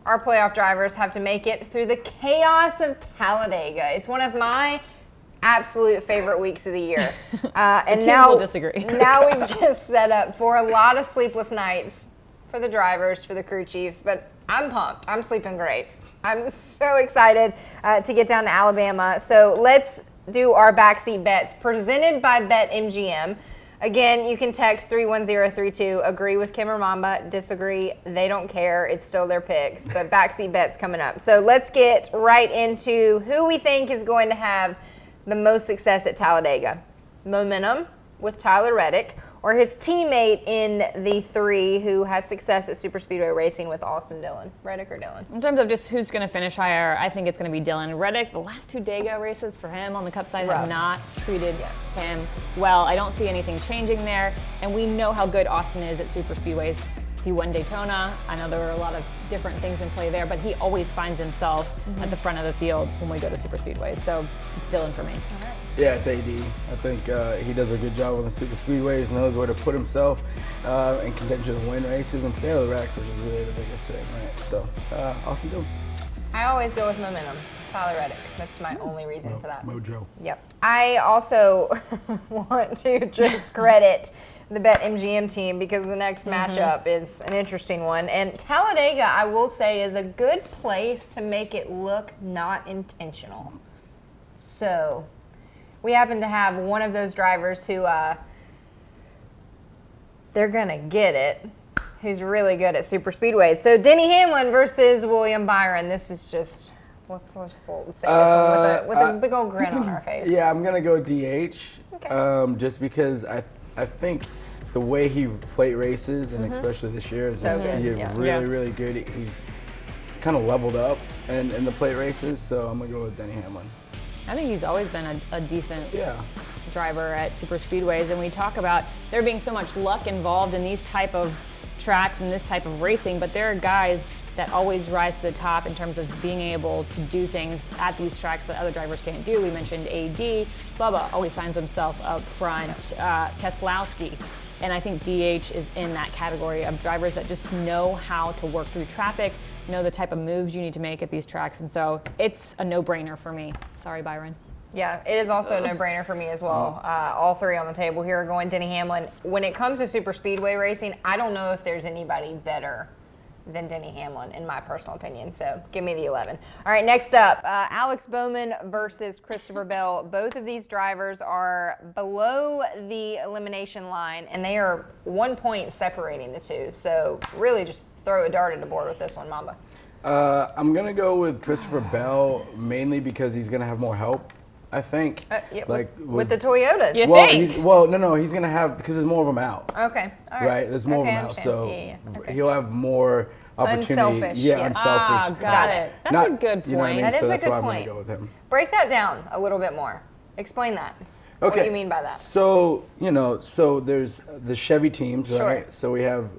our playoff drivers have to make it through the chaos of Talladega. It's one of my absolute favorite weeks of the year. And now will disagree. Now we've just set up for a lot of sleepless nights for the drivers, for the crew chiefs, but I'm pumped. I'm sleeping great. I'm so excited to get down to Alabama. So let's do our backseat bets presented by BetMGM. Again, you can text 31032, agree with Kim or Mamba, disagree, they don't care, it's still their picks, but backseat bets coming up. So let's get right into who we think is going to have the most success at Talladega. Momentum with Tyler Reddick, or his teammate in the 3 who has success at Superspeedway Racing with Austin Dillon. Reddick or Dillon? In terms of just who's going to finish higher, I think it's going to be Dillon. Reddick, the last 2 Dega races for him on the Cup side have not treated him well. I don't see anything changing there, and we know how good Austin is at Superspeedways. He won Daytona. I know there were a lot of different things in play there, but he always finds himself at the front of the field when we go to Superspeedways. So it's Dillon for me. All right. Yeah, it's AD. I think he does a good job on the super speedways, knows where to put himself in contention to win races and stay on the racks, which is really the biggest thing, right? So, Austin Dillon. I always go with momentum. Tyler Reddick. That's my only reason for that. Mojo. Yep. I also want to just credit the BetMGM team because the next matchup is an interesting one. And Talladega, I will say, is a good place to make it look not intentional. So we happen to have one of those drivers who they're going to get it, who's really good at super speedways. So Denny Hamlin versus William Byron. This is just, let's just say this one with a big old grin on our face. Yeah, I'm going to go DH, just because I think the way he played races, and especially this year, is So good, really good. He's kind of leveled up in the plate races, so I'm going to go with Denny Hamlin. I think he's always been a decent driver at super speedways, and we talk about there being so much luck involved in these type of tracks and this type of racing, but there are guys that always rise to the top in terms of being able to do things at these tracks that other drivers can't do. We mentioned AD. Bubba always finds himself up front. Keselowski. And I think DH is in that category of drivers that just know how to work through traffic, know the type of moves you need to make at these tracks. And so it's a no-brainer for me. Sorry, Byron. Yeah, it is also a no-brainer for me as well. All 3 on the table here are going Denny Hamlin. When it comes to super speedway racing, I don't know if there's anybody better than Denny Hamlin, in my personal opinion. So give me the 11. All right, next up, Alex Bowman versus Christopher Bell. Both of these drivers are below the elimination line, and they are 1 point separating the two. So really just throw a dart at the board with this one, Mamba. I'm going to go with Christopher Bell, mainly because he's going to have more help, I think. With the Toyotas. You think? No, he's going to have, because there's more of them out. Okay, all right. Right, there's more of them out, so he'll have more opportunity. Unselfish, Unselfish. Got it. That's a good point. You know what I mean? That is so a that's good why I'm point. going to go with him. Break that down a little bit more. Explain that. Okay. What do you mean by that? So, so there's the Chevy teams, right? Sure. So we have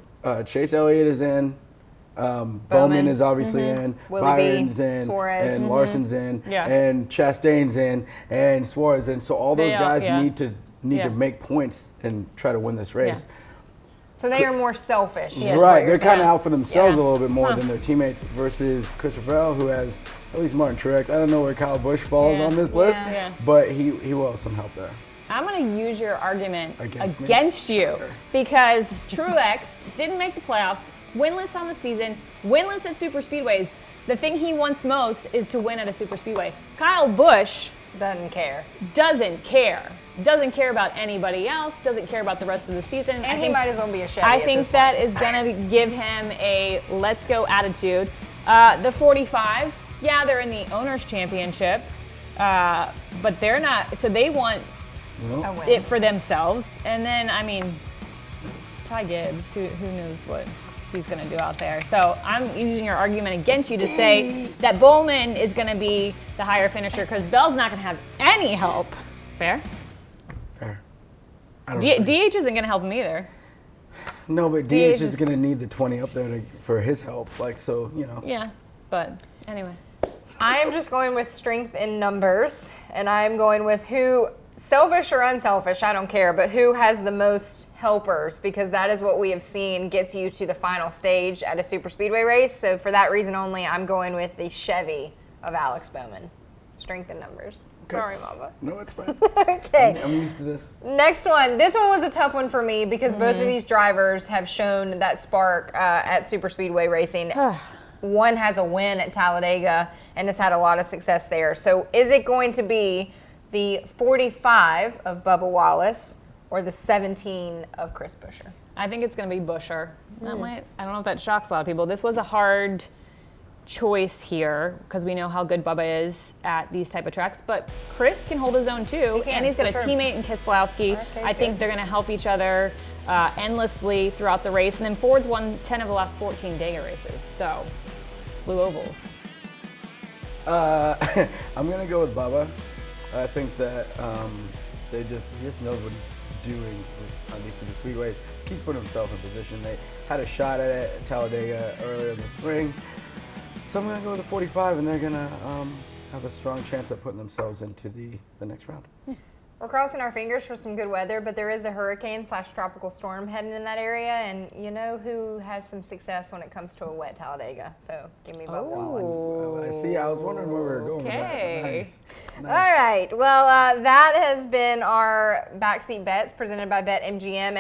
Chase Elliott is in, Bowman is obviously in, Willie Byron's B, in, Suarez. and Larson's in, and Chastain's in, and Suarez in. So all those guys need to make points and try to win this race. So they are more selfish. Right, they're kind of out for themselves a little bit more than their teammates versus Christopher Bell, who has at least Martin Truex. I don't know where Kyle Busch falls on this list, but he will have some help there. I'm going to use your argument against you because Truex didn't make the playoffs, winless on the season, winless at super speedways. The thing he wants most is to win at a super speedway. Kyle Busch doesn't care. Doesn't care about anybody else, doesn't care about the rest of the season. And he might as well be a Chevy. I think that is going to give him a let's go attitude. The 45, they're in the Owners' Championship, but they're not, so they want it for themselves. And then, Ty Gibbs, who knows what he's going to do out there. So I'm using your argument against you to say that Bowman is going to be the higher finisher because Bell's not going to have any help. Fair? Fair. DH isn't going to help him either. No, but DH is going to need the 20 up there for his help. Yeah, but anyway. I am just going with strength in numbers, and I'm going with who, selfish or unselfish, I don't care, but who has the most helpers, because that is what we have seen gets you to the final stage at a super speedway race. So for that reason only, I'm going with the Chevy of Alex Bowman. Strength in numbers. Okay. Sorry, Mama. No, it's fine. Okay. I'm used to this. Next one. This one was a tough one for me because both of these drivers have shown that spark at super speedway racing. One has a win at Talladega and has had a lot of success there. So is it going to be the 45 of Bubba Wallace or the 17 of Chris Buescher? I think it's going to be Buescher. I don't know if that shocks a lot of people. This was a hard choice here because we know how good Bubba is at these type of tracks, but Chris can hold his own too, and he's got a teammate in Keselowski. Okay, I think they're going to help each other endlessly throughout the race, and then Ford's won 10 of the last 14 Dega races, so blue ovals. I'm going to go with Bubba. I think that he just knows what he's doing on these super speedways. Keeps putting himself in position. They had a shot at it at Talladega earlier in the spring. So I'm going to go with the 45, and they're going to have a strong chance at putting themselves into the next round. We're crossing our fingers for some good weather, but there is a hurricane/tropical storm heading in that area, and you know who has some success when it comes to a wet Talladega. So give me Bubba Wallace. I see. I was wondering where we were going with that. Nice. All right. Well, that has been our Backseat Bets presented by BetMGM.